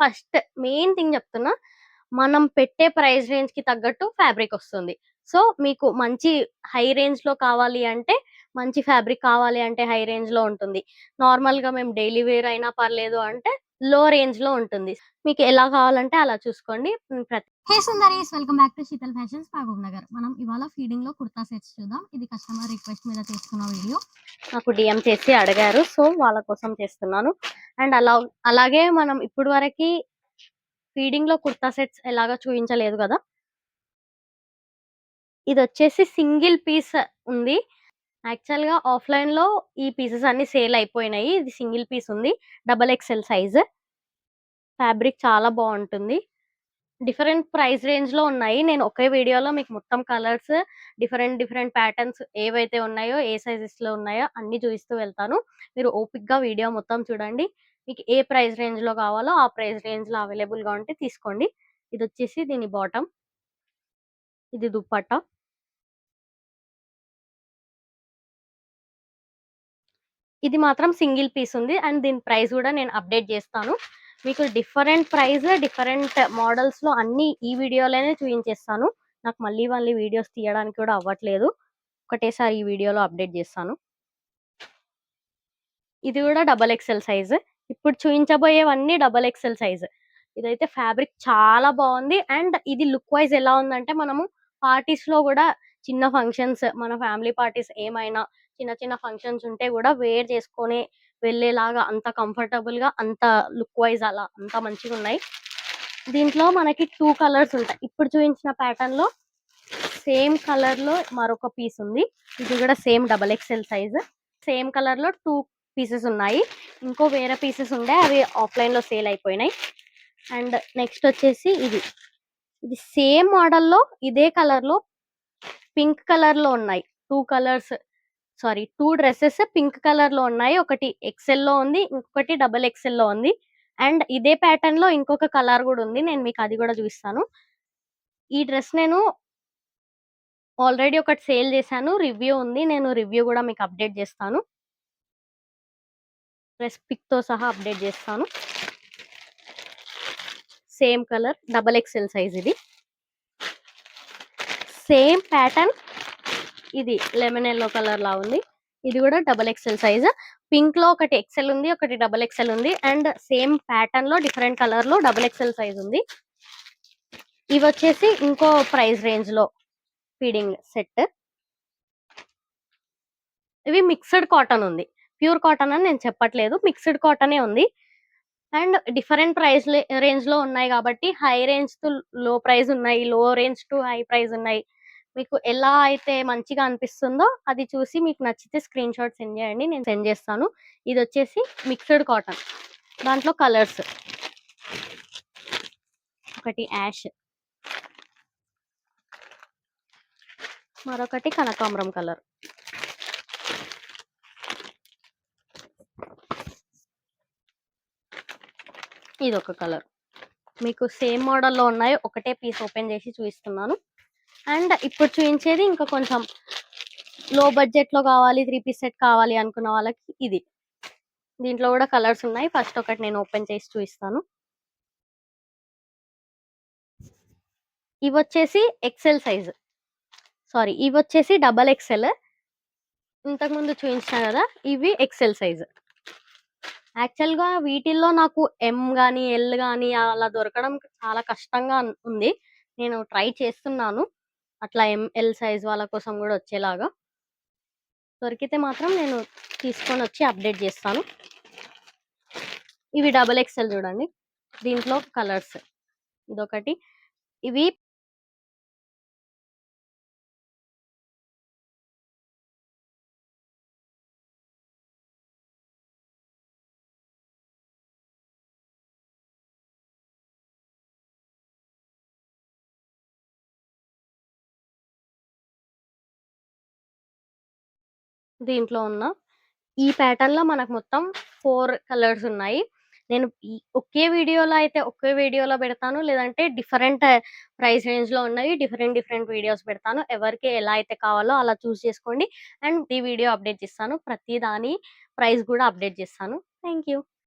First main thing చెప్తున్నా. మనం పెట్టే ప్రైస్ రేంజ్‌కి తగ్గట్టు ఫ్యాబ్రిక్ ఒస్తుంది. సో, మీకు మంచి హై రేంజ్‌లో కావాలి అంటే, మంచి ఫ్యాబ్రిక్ కావాలి అంటే హై రేంజ్‌లో ఉంటుంది. నార్మల్‌గా మేము డైలీ వేర్ అయినా పర్లేదు అంటే లో రేంజ్‌లో ఉంటుంది. మీకు ఎలా కావాలంటే అలా చూసుకోండి. హే సుందరీస్! Welcome back to Sheetal fashions Mahabub Nagar. మనం ఇవాళ ఫీడింగ్‌లో కుర్తా సెట్స్ చూద్దాం. ఇది కస్టమర్ రిక్వెస్ట్ మీద చేసుకున్న వీడియో. నాకు డీఎం చేసి అడిగారు. సో, వాళ్ళ కోసం చేస్తున్నాను. అండ్ అలాగే మనం ఇప్పటి వరకి ఫీడింగ్‌లో కుర్తా సెట్స్ ఎలాగో చూయించలేదు గదా! ఇదొచ్చేసి సింగిల్ పీస్ ఉంది. యాక్చువల్‌గా ఆఫ్‌లైన్‌లో ఈ పీసెస్ అన్నీ సేల్ అయిపోయినాయి. ఇది సింగిల్ పీస్ ఉంది. Double XL size. ఫ్యాబ్రిక్ చాలా బావుంటుంది. డిఫరెంట్ ప్రైస్ రేంజ్‌లో ఉన్నాయి. నేను ఒకే వీడియోలో మీకు మొత్తం కలర్స్, డిఫరెంట్ ప్యాటర్న్స్ ఏవైతే ఉన్నాయో, ఏ సైజెస్‌లో ఉన్నాయో అన్నీ చూయిస్తూ వెళ్తాను. మీరు ఓపికగా వీడియో మొత్తం చూడండి. మీకు ఏ ప్రైస్ రేంజ్‌లో కావాలో ఆ ప్రైస్ రేంజ్‌లో అవైలబుల్‌గా ఉంటే తీసుకోండి. ఇదొచ్చేసి దీని బాటమ్. ఇది దుపట్టా. ఇది మాత్రం సింగిల్ పీస్ ఉంది. అండ్ దీని ప్రైస్ గూడా నేను అప్‌డేట్ జేస్తాను. మీకు డిఫరెంట్ ప్రైస్, డిఫరెంట్ మోడల్స్‌లో అన్నీ ఈ వీడియోలోనే చూయించేస్తాను. నాకు మళ్ళీ మళ్ళీ వీడియోస్ తీయడానికి కూడా అవ్వట్లేదు. ఒకటేసారి ఈ వీడియోలో అప్‌డేట్ జేస్తాను. ఇది గూడా డబుల్ ఎక్స్‌ఎల్ సైజ్. ఇప్పుడు చూయించబోయేవన్నీ డబుల్ ఎక్స్‌ఎల్ సైజ్. ఇదైతే ఫ్యాబ్రిక్ చాలా బావుంది. అండ్ ఇది లుక్ వైస్ ఎలా ఉందంటే, మనము పార్టీస్‌లో గూడా చిన్న ఫంక్షన్స్, మన ఫ్యామిలీ పార్టీస్ ఏమైనా చిన్న ఫంక్షన్స్ ఉంటే గూడా వేర్ చేసుకొని వెళ్ళేలాగా అంత కంఫర్టబుల్‌గా, అంత లుక్ వైస్ అలా అంత మంచిగున్నాయి. దీంట్లో మనకి 2 కలర్స్ ఉంటాయి. ఇప్పుడు చూయించిన ప్యాటర్న్‌లో సేమ్ కలర్‌లో మరొక పీస్ ఉంది. ఇది గూడా same double XL size. Same కలర్‌లో 2 పీసెస్ ఉన్నాయి. ఇంకో వేరే పీసెస్ ఉండే అవి ఆఫ్‌లైన్‌లో సేల్ అయిపోయినాయి. అండ్ నెక్స్ట్ వచ్చేసి ఇది. ఇది సేమ్ మోడల్‌లో ఇదే కలర్‌లో పింక్ కలర్‌లో ఉన్నాయి. 2 కలర్స్ సారీ 2 డ్రెసెస్ పింక్ కలర్‌లో ఉన్నాయి. ఒకటి ఎక్స్‌ఎల్‌లో ఉంది. ఇంకొకటి డబుల్ ఎక్స్‌ఎల్‌లో ఉంది. అండ్ ఇదే ప్యాటర్న్‌లో ఇంకొక కలర్ గూడా ఉంది. నేను మీకు అది గూడా చూపిస్తాను. ఈ డ్రెస్ నేను ఆల్రెడీ ఒకటి సేల్ చేశాను. రివ్యూ ఉంది. నేను రివ్యూ గూడా మీకు అప్‌డేట్ చేస్తాను. డ్రెస్ పిక్‌తో సహా అప్‌డేట్ చేస్తాను. Same colour double XL size ఇది. సేమ్ ప్యాటర్న్ ఇది లెమన్ యెల్లో కలర్‌లా ఉంది. ఇది గూడా డబుల్ ఎక్స్‌ఎల్ సైజ్. పింక్‌లో ఒకటి ఎక్స్‌ఎల్ ఉంది. ఒకటి డబుల్ ఎక్స్‌ఎల్ ఉంది. అండ్ సేమ్ ప్యాటర్న్‌లో డిఫరెంట్ కలర్‌లో డబుల్ ఎక్స్‌ఎల్ సైజ్ ఉంది. ఇవొచ్చేసి ఇంకో ప్రైస్ రేంజ్‌లో ఫీడింగ్ సెట్. ఇవి మిక్స్‌డ్ కాటన్ ఉంది. ప్యూర్ కాటన్ అని నేను చెప్పట్లేదు. మిక్స్‌డ్ కాటనే ఉంది. అండ్ డిఫరెంట్ రేంజ్‌లో ఉన్నాయి గాబట్టి హై రేంజ్ టు లో ప్రైస్ ఉన్నాయి. లో రేంజ్ టు హై ప్రైస్ ఉన్నాయి. మీకు ఎలా అయితే మంచిగా అనిపిస్తుందో అది చూసి మీకు నచ్చితే స్క్రీన్ షాట్ సెండ్ చేయండి. నేను సెండ్ చేస్తాను. ఇదొచ్చేసి మిక్స్‌డ్ కాటన్. దాంట్లో కలర్స్. ఒకటి యాష్. మరొకటి కనకాంబరం కలర్. ఇదొక కలర్. మీకు సేమ్ మోడల్‌లో ఉన్నాయి. ఒకటే పీస్ ఓపెన్ చేసి చూపిస్తున్నాను. అండ్ ఇప్పుడు చూయించేది ఇంకా కొంచెం లో బడ్జెట్‌లో కావాలి, 3 పీస్ సెట్ కావాలి అనుకున్న వాళ్ళకి ఇది. దీంట్లో కూడా కలర్స్ ఉన్నాయి. ఫస్ట్ ఒకటి నేను ఓపెన్ చేసి చూపిస్తాను. ఇవొచ్చేసి ఎక్సెల్ సైజ్. సారీ ఇవొచ్చేసి డబుల్ ఎక్సెల్. ఇంతకుముందు చూయించిన గదా! ఇవి ఎక్సెల్ సైజ్. యాక్చువల్‌గా వీటిల్లో నాకు ఎమ్ గాని, ఎల్ గాని అలా దొరకడం చాలా కష్టంగా ఉంది. నేను ట్రై చేస్తున్నాను. అట్లా ఎమ్, ఎల్ సైజ్ వాళ్ళ కోసం గూడా వచ్చేలాగా. దొరికితే మాత్రం నేను తీసుకొనొచ్చి అప్‌డేట్ జేస్తాను. ఇవి డబుల్ ఎక్సెల్ చూడండి. దీంట్లో కలర్స్. ఇదొకటి. ఇవి దీంట్లో ఉన్న ఈ ప్యాటర్న్‌లో మనకు మొత్తం 4 కలర్స్ ఉన్నాయి. నేను ఒకే వీడియోలో పెడతాను. లేదంటే డిఫరెంట్ ప్రైస్ రేంజ్‌లో ఉన్నవి డిఫరెంట్ వీడియోస్ పెడతాను. ఎవరికి ఎలా అయితే కావాలో అలా చూస్ చేసుకోండి. అండ్ ఈ వీడియో అప్‌డేట్ చేస్తాను. ప్రతి దాని ప్రైస్ గూడా అప్‌డేట్ చేస్తాను. Thank you.